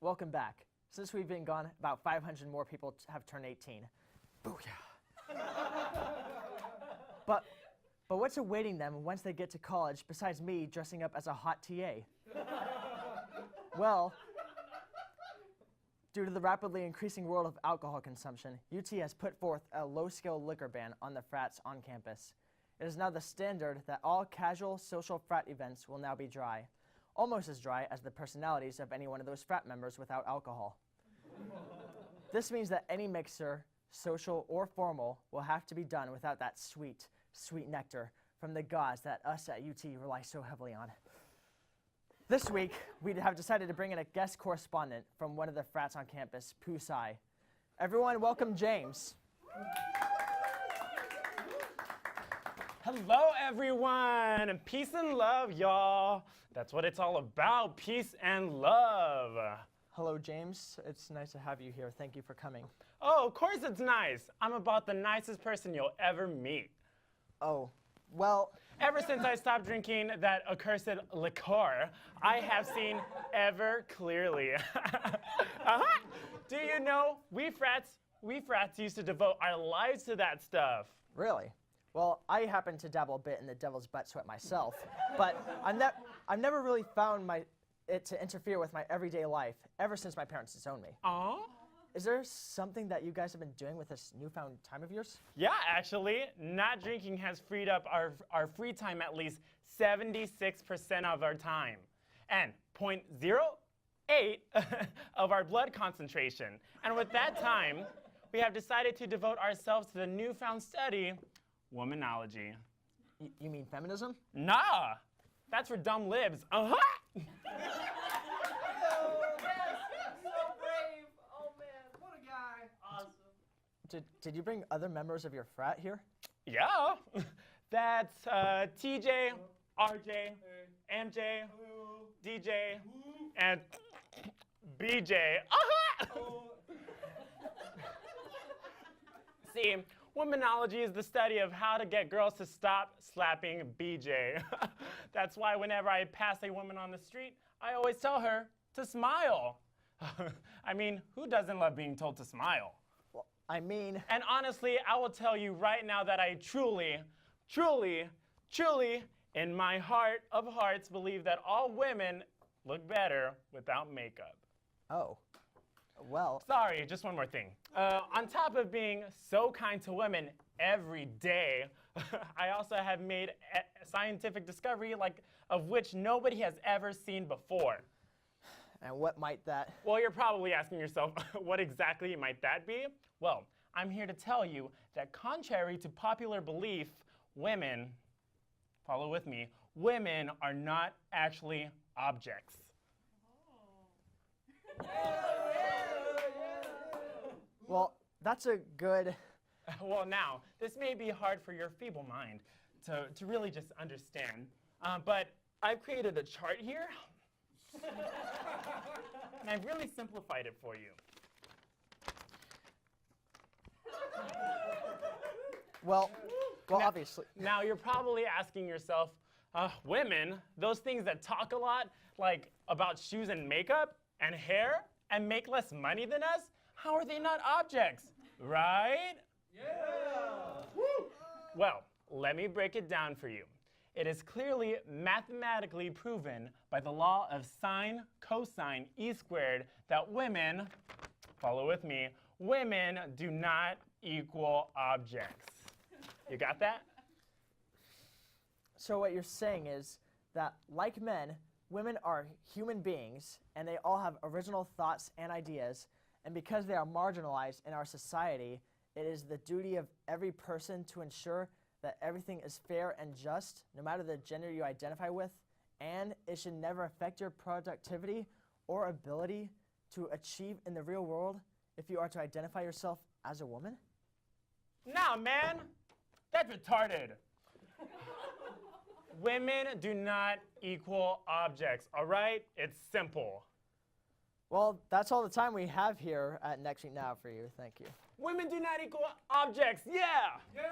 welcome back. Since we've been gone, about 500 more people have turned 18. Booyah! But what's awaiting them once they get to college besides me dressing up as a hot TA? Well, due to the rapidly increasing world of alcohol consumption, UT has put forth a low-scale liquor ban on the frats on campus. It is now the standard that all casual social frat events will now be dry, almost as dry as the personalities of any one of those frat members without alcohol. This means that any mixer, social or formal, will have to be done without that sweet, sweet nectar from the gods that us at UT rely so heavily on. This week, we have decided to bring in a guest correspondent from one of the frats on campus, Poo Sai. Everyone, welcome James. Hello, everyone, and peace and love, y'all. That's what it's all about, peace and love. Hello, James. It's nice to have you here. Thank you for coming. Oh, of course it's nice. I'm about the nicest person you'll ever meet. Oh, well... Ever since I stopped drinking that accursed liqueur, I have seen ever clearly. Do you know, we frats used to devote our lives to that stuff. Really? Well, I happen to dabble a bit in the devil's butt sweat myself, but I've never really found it to interfere with my everyday life ever since my parents disowned me. Aww. Is there something that you guys have been doing with this newfound time of yours? Yeah, actually, not drinking has freed up our free time at least 76% of our time, and 0.08 of our blood concentration. And with that time, we have decided to devote ourselves to the newfound study, womanology. You mean feminism? Nah, that's for dumb libs. Did you bring other members of your frat here? Yeah, that's TJ, RJ, MJ, DJ, and BJ. See, womanology is the study of how to get girls to stop slapping BJ. That's why whenever I pass a woman on the street, I always tell her to smile. I mean, who doesn't love being told to smile? Well, I mean... And honestly, I will tell you right now that I truly, truly, truly, in my heart of hearts, believe that all women look better without makeup. Oh, well... Sorry, just one more thing. On top of being so kind to women every day, I also have made a scientific discovery of which nobody has ever seen before. And what might that... Well, you're probably asking yourself, what exactly might that be? Well, I'm here to tell you that contrary to popular belief, women, follow with me, women are not actually objects. Oh. Well, that's a good... Well, now, this may be hard for your feeble mind to really just understand, but I've created a chart here. And I've really simplified it for you. Well, obviously. Now, you're probably asking yourself, women, those things that talk a lot, like about shoes and makeup and hair and make less money than us, how are they not objects, right? Yeah! Woo! Well, let me break it down for you. It is clearly mathematically proven by the law of sine cosine E squared that women, follow with me, women do not equal objects. You got that? So what you're saying is that, like men, women are human beings, and they all have original thoughts and ideas, and because they are marginalized in our society, it is the duty of every person to ensure that everything is fair and just, no matter the gender you identify with, and it should never affect your productivity or ability to achieve in the real world if you are to identify yourself as a woman? Nah, man, that's retarded. Women do not equal objects, all right? It's simple. Well, that's all the time we have here at Next Week Now for you. Thank you. Women do not equal objects, yeah! Yeah!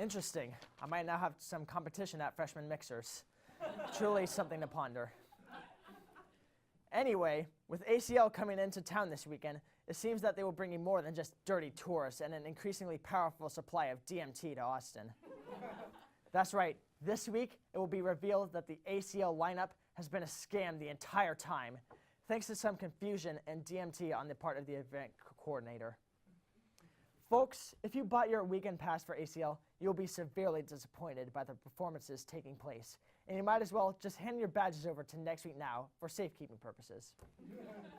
Interesting. I might now have some competition at freshman mixers. Truly something to ponder. Anyway, with ACL coming into town this weekend, it seems that they will bring you more than just dirty tourists and an increasingly powerful supply of DMT to Austin. That's right, this week it will be revealed that the ACL lineup has been a scam the entire time, thanks to some confusion and DMT on the part of the event coordinator. Folks, if you bought your weekend pass for ACL, you'll be severely disappointed by the performances taking place, and you might as well just hand your badges over to Next Week Now for safekeeping purposes.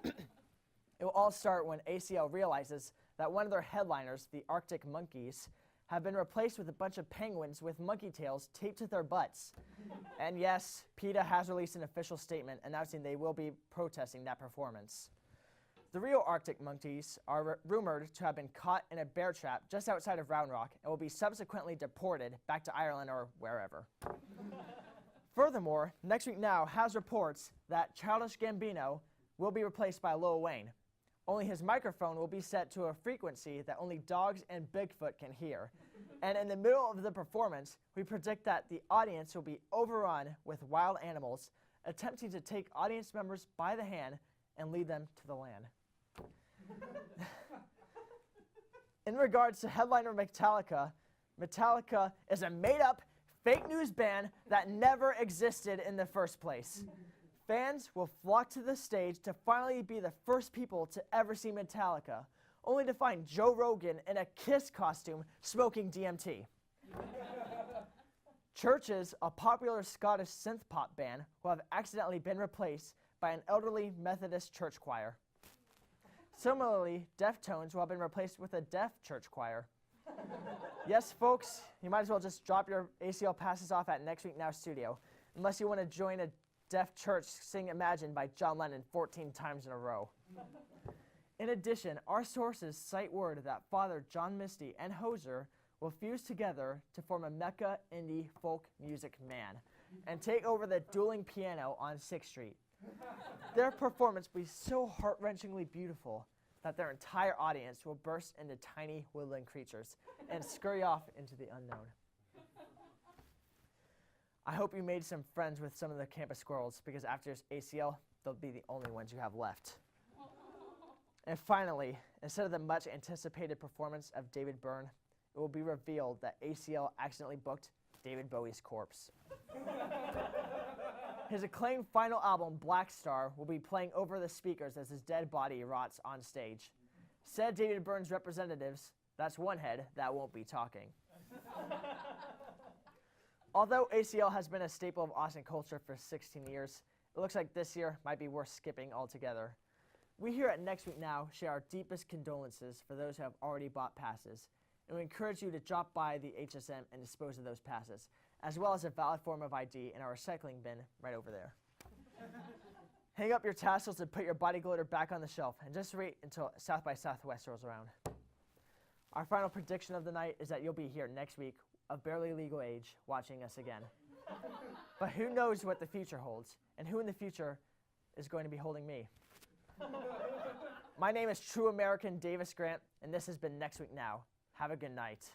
It will all start when ACL realizes that one of their headliners, the Arctic Monkeys, have been replaced with a bunch of penguins with monkey tails taped to their butts. And yes, PETA has released an official statement announcing they will be protesting that performance. The real Arctic monkeys are rumored to have been caught in a bear trap just outside of Round Rock and will be subsequently deported back to Ireland or wherever. Furthermore, Next Week Now has reports that Childish Gambino will be replaced by Lil Wayne. Only his microphone will be set to a frequency that only dogs and Bigfoot can hear. And in the middle of the performance, we predict that the audience will be overrun with wild animals, attempting to take audience members by the hand and lead them to the land. In regards to headliner Metallica, Metallica is a made-up, fake news band that never existed in the first place. Fans will flock to the stage to finally be the first people to ever see Metallica, only to find Joe Rogan in a Kiss costume smoking DMT. Churches, a popular Scottish synth pop band, will have accidentally been replaced by an elderly Methodist church choir. Similarly, Deftones will have been replaced with a deaf church choir. Yes, folks, you might as well just drop your ACL passes off at Next Week Now studio, unless you want to join a deaf church sing Imagine by John Lennon 14 times in a row. In addition, our sources cite word that Father John Misty and Hoser will fuse together to form a Mecca indie folk music man and take over the dueling piano on 6th Street. Their performance will be so heart-wrenchingly beautiful that their entire audience will burst into tiny woodland creatures and scurry off into the unknown. I hope you made some friends with some of the campus squirrels, because after this ACL, they'll be the only ones you have left. And finally, instead of the much anticipated performance of David Byrne, it will be revealed that ACL accidentally booked David Bowie's corpse. His acclaimed final album, Black Star, will be playing over the speakers as his dead body rots on stage. Said David Byrne's representatives, that's one head that won't be talking. Although ACL has been a staple of Austin culture for 16 years, it looks like this year might be worth skipping altogether. We here at Next Week Now share our deepest condolences for those who have already bought passes, and we encourage you to drop by the HSM and dispose of those passes, as well as a valid form of ID in our recycling bin right over there. Hang up your tassels and put your body glitter back on the shelf, and just wait until South by Southwest rolls around. Our final prediction of the night is that you'll be here next week, of barely legal age, watching us again. But who knows what the future holds, and who in the future is going to be holding me. My name is True American Davis Grant, and this has been Next Week Now. Have a good night.